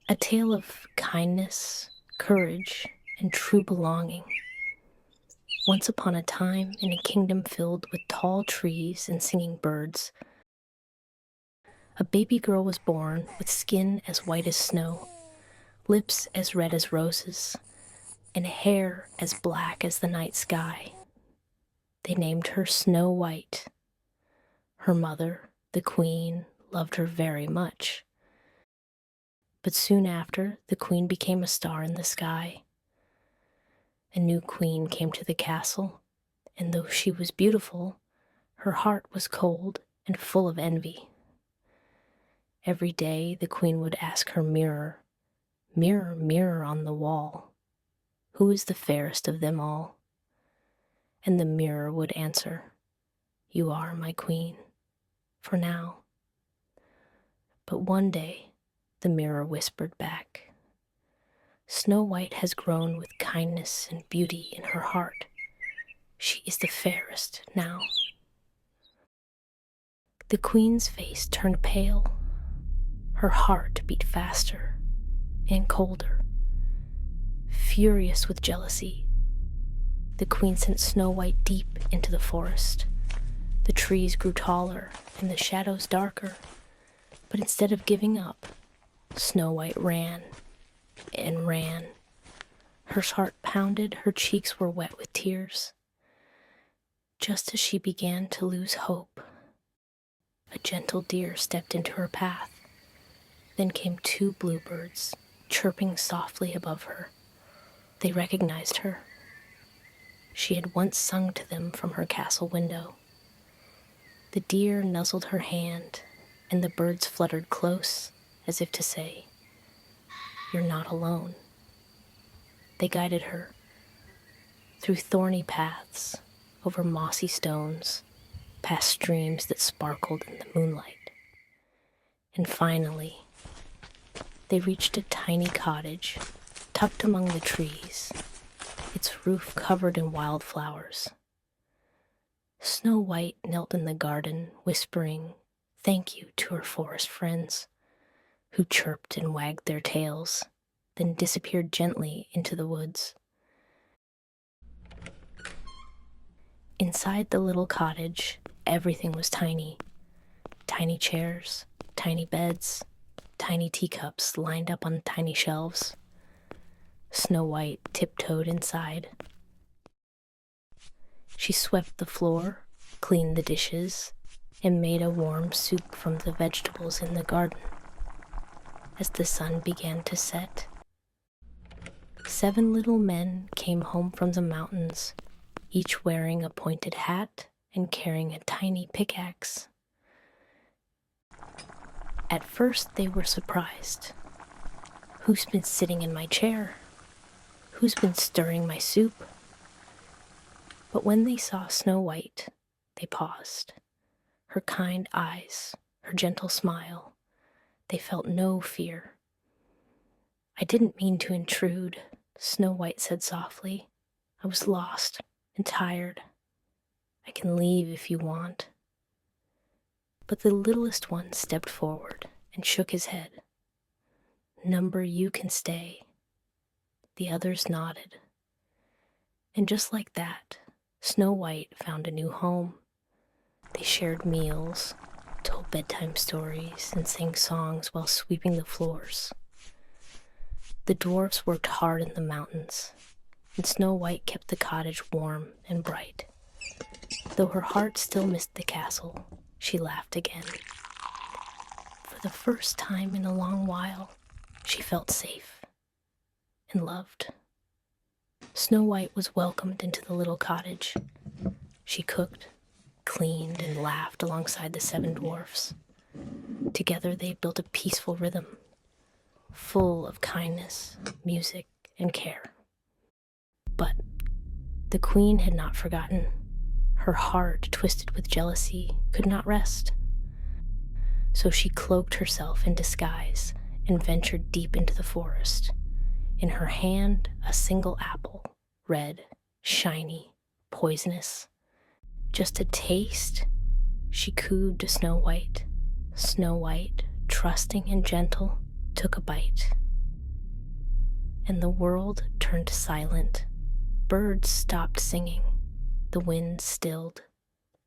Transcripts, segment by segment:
A tale of kindness, courage, and true belonging. Once upon a time, in a kingdom filled with tall trees and singing birds, a baby girl was born with skin as white as snow, lips as red as roses, and hair as black as the night sky. They named her Snow White. Her mother, the queen, loved her very much. But soon after, the queen became a star in the sky. A new queen came to the castle, and though she was beautiful, her heart was cold and full of envy. Every day the queen would ask her mirror, "Mirror, mirror on the wall, who is the fairest of them all?" And the mirror would answer, "You are my queen, for now." But one day the mirror whispered back, "Snow White has grown with kindness and beauty in her heart. She is the fairest now." The queen's face turned pale. Her heart beat faster and colder. Furious with jealousy, the queen sent Snow White deep into the forest. The trees grew taller and the shadows darker, but instead of giving up, Snow White ran and ran. Her heart pounded, her cheeks were wet with tears. Just as she began to lose hope, a gentle deer stepped into her path. Then came two bluebirds, chirping softly above her. They recognized her. She had once sung to them from her castle window. The deer nuzzled her hand, and the birds fluttered close, as if to say, "You're not alone." They guided her through thorny paths, over mossy stones, past streams that sparkled in the moonlight. And finally, they reached a tiny cottage tucked among the trees, its roof covered in wildflowers. Snow White knelt in the garden, whispering thank you to her forest friends, who chirped and wagged their tails, then disappeared gently into the woods. Inside the little cottage, everything was tiny. Tiny chairs, tiny beds, tiny teacups lined up on tiny shelves. Snow White tiptoed inside. She swept the floor, cleaned the dishes, and made a warm soup from the vegetables in the garden. As the sun began to set, 7 little men came home from the mountains, each wearing a pointed hat and carrying a tiny pickaxe. At first they were surprised. "Who's been sitting in my chair? Who's been stirring my soup?" But when they saw Snow White, they paused. Her kind eyes, her gentle smile, they felt no fear. "I didn't mean to intrude," Snow White said softly. "I was lost and tired. I can leave if you want." But the littlest one stepped forward and shook his head. "Number, you can stay." The others nodded. And just like that, Snow White found a new home. They shared meals, told bedtime stories, and sang songs while sweeping the floors. The dwarfs worked hard in the mountains, and Snow White kept the cottage warm and bright. Though her heart still missed the castle, she laughed again. For the first time in a long while, she felt safe and loved. Snow White was welcomed into the little cottage. She cooked, cleaned, and laughed alongside the 7 dwarfs. Together they built a peaceful rhythm, full of kindness, music, and care. But the queen had not forgotten. Her heart, twisted with jealousy, could not rest. So she cloaked herself in disguise and ventured deep into the forest. In her hand, a single apple, red, shiny, poisonous. Just a taste, she cooed to Snow White. Snow White, trusting and gentle, took a bite. and the world turned silent. Birds stopped singing, the wind stilled,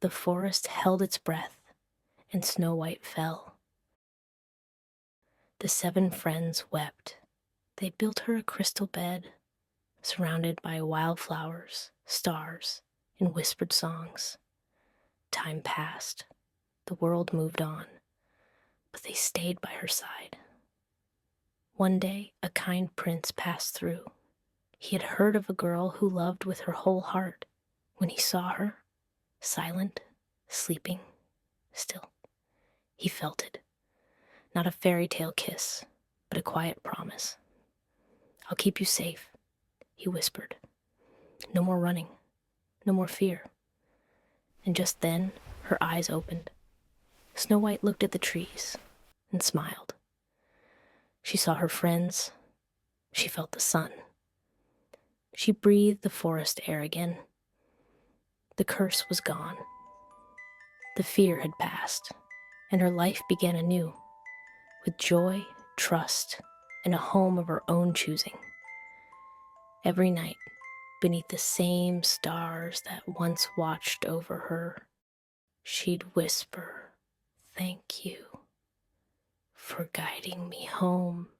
the forest held its breath, and Snow White fell. The 7 friends wept. They built her a crystal bed, surrounded by wildflowers, stars, and whispered songs. Time passed. The world moved on, but they stayed by her side. One day, a kind prince passed through. He had heard of a girl who loved with her whole heart. When he saw her, silent, sleeping, still, he felt it. Not a fairy tale kiss, but a quiet promise. "I'll keep you safe," he whispered. "No more running, no more fear." And just then, her eyes opened. Snow White looked at the trees and smiled. She saw her friends. She felt the sun. She breathed the forest air again. The curse was gone. The fear had passed, and her life began anew, with joy, trust, and a home of her own choosing. Every night, beneath the same stars that once watched over her, she'd whisper, "Thank you for guiding me home."